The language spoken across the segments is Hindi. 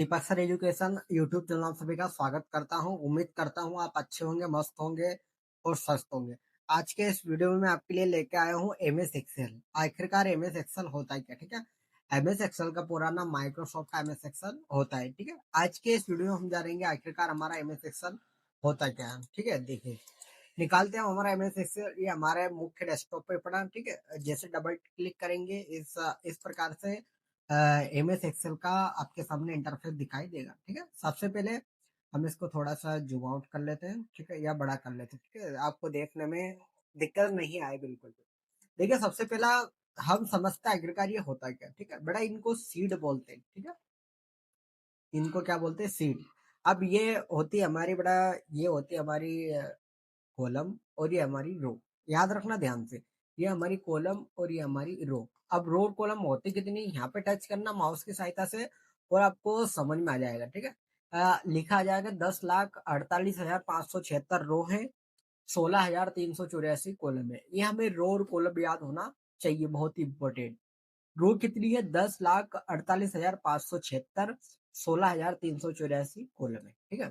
दीपक सर एजुकेशन यूट्यूब चैनल आप सभी का स्वागत करता हूं। उम्मीद करता हूं आप अच्छे होंगे, मस्त होंगे और स्वस्थ होंगे। आज के इस वीडियो में मैं आपके लिए लेके आया हूं एमएस एक्सेल। आखिरकार एमएस एक्सेल होता है क्या? ठीक है, एमएस एक्सेल का पूरा नाम माइक्रोसॉफ्ट एमएस एक्सेल होता है। ठीक है, आज के इस वीडियो में हम जानेंगे आखिरकार हमारा एमएस एक्सेल होता क्या है। ठीक है, देखिए निकालते हैं हमारा एमएस एक्सेल। ये हमारे मुख्य डेस्कटॉप पे पड़ा है। ठीक है, जैसे डबल क्लिक करेंगे इस प्रकार से एमएस एक्सेल का आपके सामने इंटरफेस दिखाई देगा। ठीक है, सबसे पहले हम इसको थोड़ा सा जूम आउट कर लेते हैं। ठीक है, या बड़ा कर लेते हैं। ठीक है, आपको देखने में दिक्कत नहीं आए बिल्कुल भी। देखिए, सबसे पहला हम समझते हैं आखिरकार ये होता क्या। ठीक है, बड़ा इनको सीड बोलते हैं। ठीक है, इनको क्या बोलते हैं? सीड। अब ये होती है हमारी बड़ा, ये होती है हमारी कॉलम और ये हमारी रो। याद रखना ध्यान से, ये हमारी कॉलम और ये हमारी रो। अब रो और कॉलम होती कितनी, यहाँ पे टच करना माउस की सहायता से और आपको समझ में आ जाएगा। ठीक है, लिखा आ जाएगा 10,48,576 रो है, 16,384 कॉलम है। ये हमें रो और कॉलम याद होना चाहिए, बहुत ही इंपॉर्टेंट। रो कितनी है? 10,48,576, 16,384 कॉलम है। ठीक है,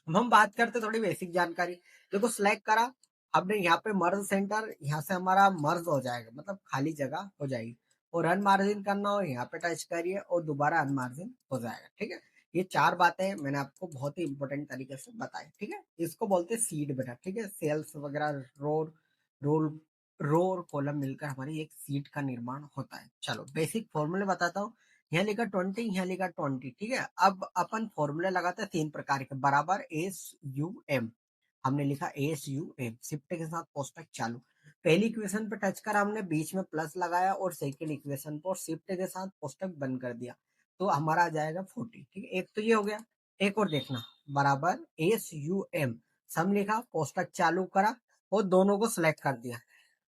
अब हम बात करते थोड़ी बेसिक जानकारी। देखो, सिलेक्ट करा हमने, यहाँ पे मर्ज सेंटर, यहाँ से हमारा मर्ज हो जाएगा, मतलब खाली जगह हो जाएगी। और अनमार्जिन करना हो, यहाँ पे टच करिए और दोबारा अनमार्जिन हो जाएगा। ठीक है, ये चार बातें मैंने आपको बहुत ही इंपॉर्टेंट तरीके से बताई। ठीक है, इसको बोलते हैं सीड बेटा। ठीक है, सेल्स वगैरह, रोड रोल रो और कॉलम मिलकर हमारी एक सीट का निर्माण होता है। चलो बेसिक फॉर्मूले बताता हूँ। यहाँ लिखा 20, यहाँ लिखा 20। ठीक है, अब अपन फॉर्मूले लगाते हैं तीन प्रकार के, बराबर एस यू एम। हमने लिखा एस यू एम, शिफ्ट के साथ कोष्टक चालू। पहली इक्वेशन पे टच कर हमने बीच में प्लस लगाया और सेकेंड इक्वेशन पर शिफ्ट के साथ कोष्टक बंद कर दिया, तो हमारा आ जाएगा 40। ठीक है, एक तो ये हो गया। एक और देखना, बराबर एस यू एम, सम लिखा, कोष्टक चालू करा और दोनों को सिलेक्ट कर दिया।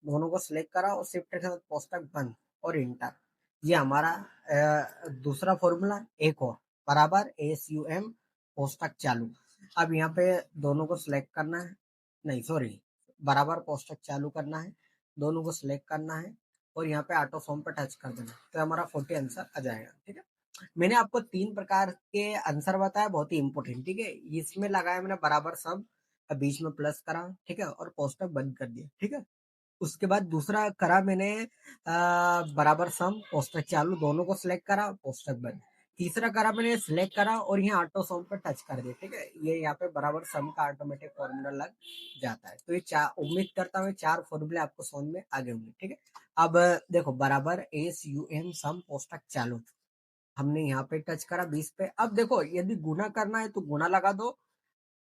दोनों को सिलेक्ट करा और शिफ्ट के साथ कोष्टक बंद और इंटर। ये हमारा दूसरा फॉर्मूला। एक और, बराबर एस यू एम, कोष्टक चालू। अब यहाँ पे दोनों को सिलेक्ट करना है, नहीं सॉरी, बराबर कोष्टक चालू करना है, दोनों को सिलेक्ट करना है और यहाँ पे ऑटो फॉर्म पे टच कर देना, तो हमारा 40 आंसर आ जाएगा। ठीक है, मैंने आपको तीन प्रकार के आंसर बताया, बहुत ही इंपॉर्टेंट। ठीक है, इसमें लगाया मैंने बराबर सब, बीच में प्लस करा, ठीक है, और कोष्टक बंद कर दिया। ठीक है, उसके बाद दूसरा करा मैंने बराबर सम कोष्टक चालू, दोनों को सिलेक्ट करा, कोष्टक बंद। तीसरा करा मैंने, सिलेक्ट करा और यहाँ ऑटो सम पे टच कर दिया। ठीक है, ये यहाँ पे बराबर सम का ऑटोमेटिक फॉर्मूला लग जाता है। तो ये चार, उम्मीद करता हूँ चार फॉर्मूले आपको समझ में आ गए होंगे। ठीक है, अब देखो, बराबर एस यू एम सम कोष्टक चालू, हमने यहाँ पे टच करा 20 पे। अब देखो, यदि गुना करना है तो गुना लगा दो,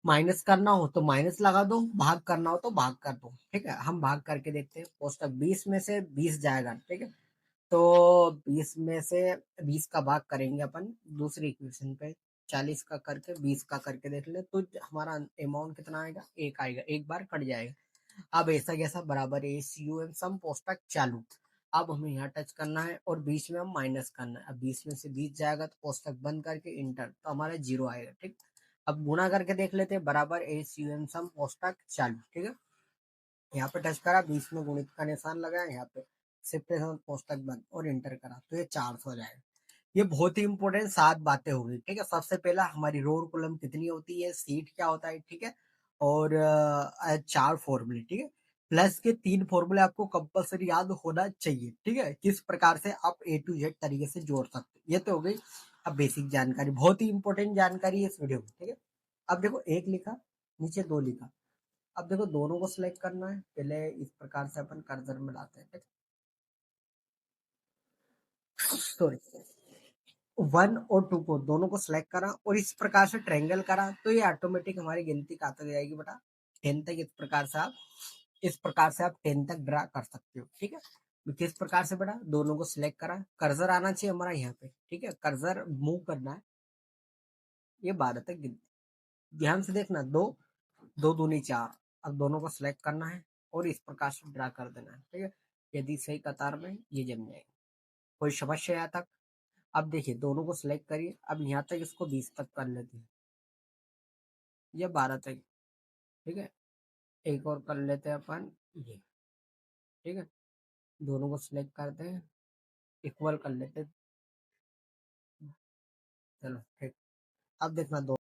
माइनस करना हो तो माइनस लगा दो, भाग करना हो तो भाग कर दो। ठीक है, हम भाग करके देखते हैं। कोष्टक 20 में से 20 जाएगा। ठीक है, तो 20 में से 20 का भाग करेंगे अपन दूसरी इक्वेशन पे, 40 का करके 20 का करके देख ले, तो हमारा अमाउंट कितना आएगा? एक आएगा, एक बार कट जाएगा। अब ऐसा कैसा, बराबर ए सी यू एम सम पोस्टक चालू। अब हमें यहाँ टच करना है और बीच में हम माइनस करना है। अब 20 में से 20 जाएगा तो पोस्टक बंद करके इंटर, तो हमारा जीरो आएगा। ठीक, अब गुणा करके देख लेते हैं, बराबर ए सी यू एम सम पोस्टक चालू। ठीक है, यहाँ पे टच करा, 20 में गुणित का निशान लगाया, यहाँ पे शिफ्ट के साथ कोष्टक बंद और इंटर करा, तो ये 400 जाएगा। ये बहुत ही इंपॉर्टेंट सात बातें हो गई। ठीक है, सबसे पहला हमारी रो और कॉलम कितनी होती है, सीट क्या होता है। ठीक है, और चार फॉर्मूले। ठीक है, प्लस के तीन फॉर्मूले आपको कंपल्सरी याद होना चाहिए। ठीक है, किस प्रकार से आप ए टू जेड तरीके से जोड़ सकते हैं, ये तो हो गई। अब बेसिक जानकारी, बहुत ही इंपॉर्टेंट जानकारी है इस वीडियो में। ठीक है, अब देखो, एक लिखा, नीचे दो लिखा। अब देखो, दोनों को सिलेक्ट करना है, पहले इस प्रकार से अपन कर्सर में लाते हैं। ठीक है, सॉरी, वन और टू को दोनों को सिलेक्ट करा और इस प्रकार से ट्रायंगल करा, तो ये ऑटोमेटिक हमारी गिनती कहाँ तक जाएगी बेटा? 10 तक। इस प्रकार से आप 10 तक ड्रा कर सकते हो। ठीक है, तो किस प्रकार से बेटा? दोनों को सिलेक्ट करा, कर्सर आना चाहिए हमारा यहाँ पे। ठीक है, कर्सर मूव करना है, ये 12 तक गिनती। ध्यान से देखना, दो, दो दूनी चार। अब दोनों को सिलेक्ट करना है और इस प्रकार से ड्रा कर देना है। ठीक है, यदि सही कतार में ये जम जाएगी। कोई समस्या यहाँ तक? अब देखिए, दोनों को सिलेक्ट करिए, अब यहाँ तक इसको 20 तक कर लेते हैं या 12 तक। ठीक है, एक और कर लेते हैं अपन ये। ठीक है, दोनों को सिलेक्ट करते हैं, इक्वल कर लेते हैं। चलो ठीक। अब देखना दो